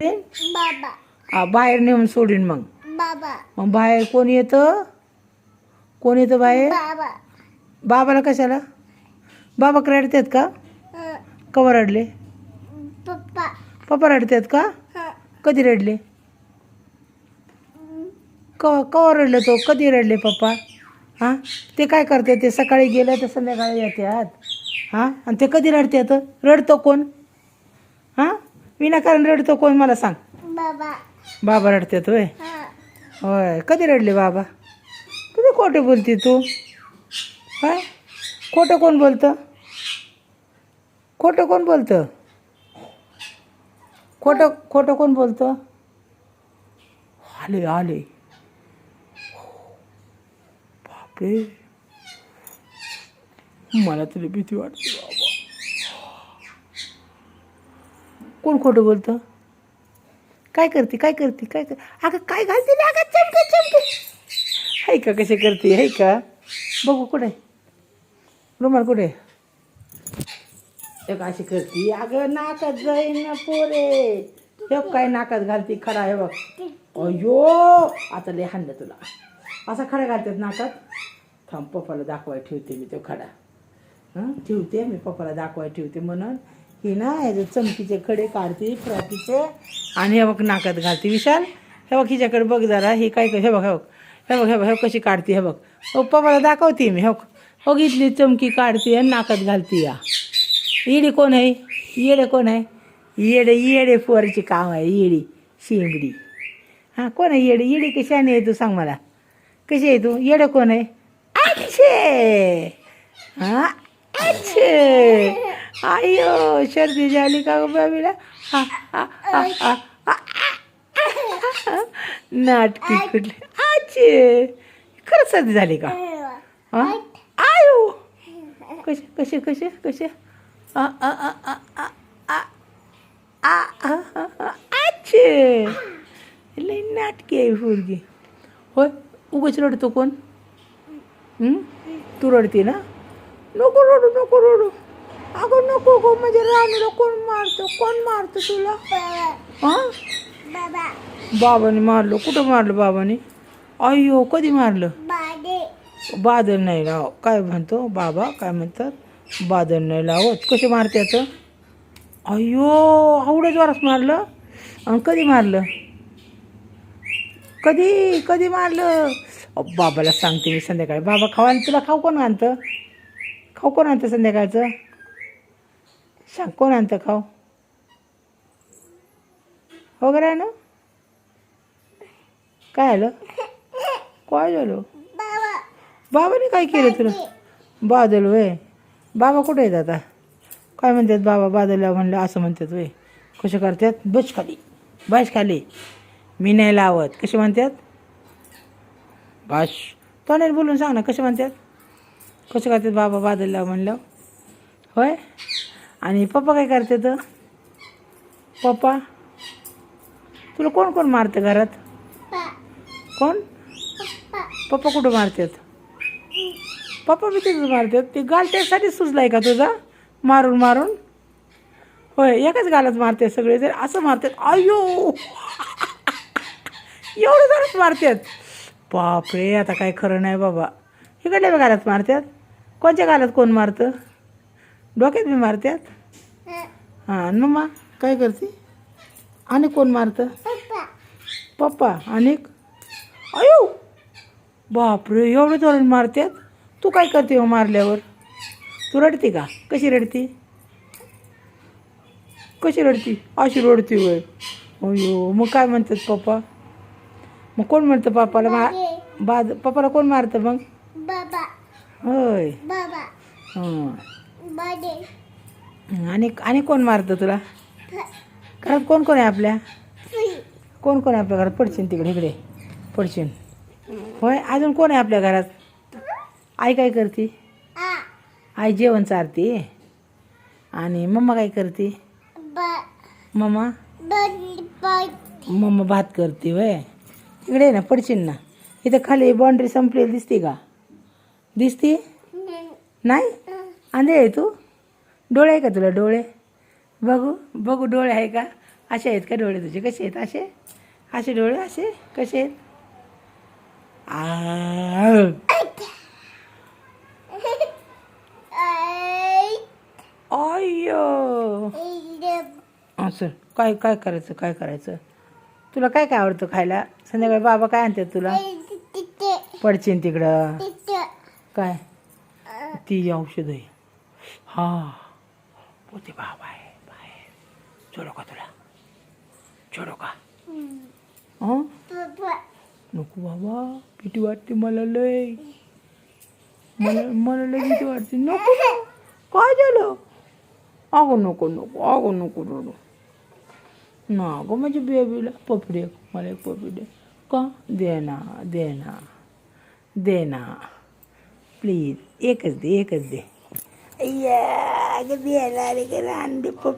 बाबा बाहेर नेऊन सोडीन मग. बाबा मग बाहेर कोण येतं? कोण येतं बाहेर? बाबा बाबाला कशाला? बाबा रडतात का? हं. कवा रडले? पप्पा पप्पा रडतात का? हं. कधी रडले? कवा रडले तो? कधी रडले पप्पा? हां ते काय करते? ते सकाळी गेलं तर संध्याकाळी येतात. हां आणि ते कधी रडतात? रडतो कोण? हां विनाकारण रडतो कोण मला सांग? बाबा बाबा रडतात होय? हं. होय कधी रडले बाबा? किती खोटं बोलते तू? हां खोटं कोण बोलतं? खोटं कोण बोलतं? खोटं कोण बोलतं? आले आले बापरे, मला तरी भीती वाटते बाबा. कोण खोटं बोलतं? काय करते? काय करते? काय कर? अगं काय घालते ना? अगं चमके चमके हाय का? कसे करते? हाय का? बघू कुठे रुमाल कुठे? एक अशी करते. अगं नाकात जाईन ना पोरे. हे काय नाकात घालते खडा? हे बघ. अयो आता लय हाणलं तुला. असा खडा घालतात नाकात. थांब पप्पाला दाखवाय ठेवते मी तो खडा. ठेवते मी पप्पाला दाखवाय ठेवते म्हणून. ही ना ह्याचे चमकीचे खडे काढते फ्रॉकीचे आणि हे बघ नाकात घालते. विशाल हे बघ हिच्याकडे बघ जरा. ही काय कर? हे बघ हे बघ हे बघ हे बघ हे कशी काढते. हे बघ पप्पाला दाखवते मी. हो इथली चमकी काढते आणि नाकात घालते. या येडी कोण आहे? येडे कोण आहे? येडे पोरची काम आहे. येडी शिंबडी. हां कोण आहे येडे? येडी कशाने आहे तू सांग मला? कशी आहे तू? येडे कोण आहे? अच्छे हां अच्छे. आयो सर्दी झाली का गं बाबीला? नाटकी कुठली? अच्छे खरंच सर्दी झाली का? हां आयो कसे कसे कसे कसे? अच्छे लई नाटकी आहे पोरगी. होय उगाच रडतो कोण? तू रडते ना? नको रडू नको रडू. अगं नको गो म्हणजे राणीला कोण मारतं? कोण मारतं तुला? हां बाबा बाबाने मारलं. कुठं मारलं बाबाने? अय्यो कधी मारलं? बाडे बादल नाही लाव. काय म्हणतो बाबा? काय म्हणतात? बादल नाही लावत. कसे मारते याचं? अय्यो आवडं जोरात मारलं. आणि कधी मारलं? कधी कधी मारलं? बाबाला सांगते मी संध्याकाळी. बाबा खावा तुला खाऊ कोण आणतं? खाऊ कोण आणतं संध्याकाळचं? सांग कोण आणतं खाऊ? हो का ना? काय आलं? काय झालं? बाबा बाबाने काय केलं तुला? बादल वय. बाबा कुठे आहेत आता? काय म्हणतात बाबा? बादलला म्हणलं असं म्हणतात वय. कसे करतात? बस खाली बस खाली. मी नाही लावत. कसे म्हणतात? बस तोंडाने बोलून सांग ना कसे म्हणतात? कसं करतात बाबा बादलला म्हणलं? होय. आणि पप्पा काय करतात? पप्पा तुला कोण कोण मारतं घरात? कोण? पप्पा कुठं मारतात? पप्पा बी तिथंच मारतात. ते गाल त्यासाठी सुजलाय का तुझा? मारून मारून होय. एकाच गालात मारते सगळे जर असं मारतात. अयो एवढं जरच मारतात. बापरे आता काय खरं नाही बाबा. इकडल्या गालात मारतात. कोणत्या गालात कोण मारतं? डोक्यात बी मारतात. हां मम्मा काय करते? आणि कोण मारतं? पप्पा. आणि अयो बापरे एवढे जोरात मारतात. तू काय करते हो मारल्यावर? तू रडते का? कशी रडते? कशी रडती? अशी रडती होय. अयो मग काय म्हणतात पप्पा? मग कोण म्हणतं पप्पाला पप्पाला कोण मारतं मग? बाबा होय. बाबा हां बाडे आणि कोण मारतं तुला? घरात कोण कोण आहे आपल्या? कोण कोण आहे आपल्या घरात? पडशील तिकडे इकडे पडशील. होय. अजून कोण आहे आपल्या घरात? आई काय करते? आई जेवण चारते. आणि मम्मा काय करते? मम्मा मम्मा भात करते वय. इकडे ना पडशील ना. इथं खाली बाउंड्री संपलेली दिसते का? दिसते नाही? आंधळे आहे तू? डोळे आहे का तुला? डोळे बघू बघू डोळे आहे का? असे आहेत का डोळे तुझे? कसे आहेत? असे असे डोळे असे कसे आहेत? अय्यो असं काय काय करायचं? काय करायचं? तुला काय काय आवडतं खायला? संध्याकाळी बाबा काय आणतात तुला? पडचीन तिकडं काय ती औषध आहे. हा पोते बाबा आहे बाहेर. सोडू का तुला? सोडू का? हं नको बाबा, भीती वाटते मला लय. मला लय भीती वाटते. नको काय झालं? अगो नको नको अगो नको नको ना गो माझ्या बेबीला पपडी. मला एक पपडी दे का? दे ना दे ना दे ना प्लीज. एकच दे एकच दे. अय्या दे ना रे अंडी पप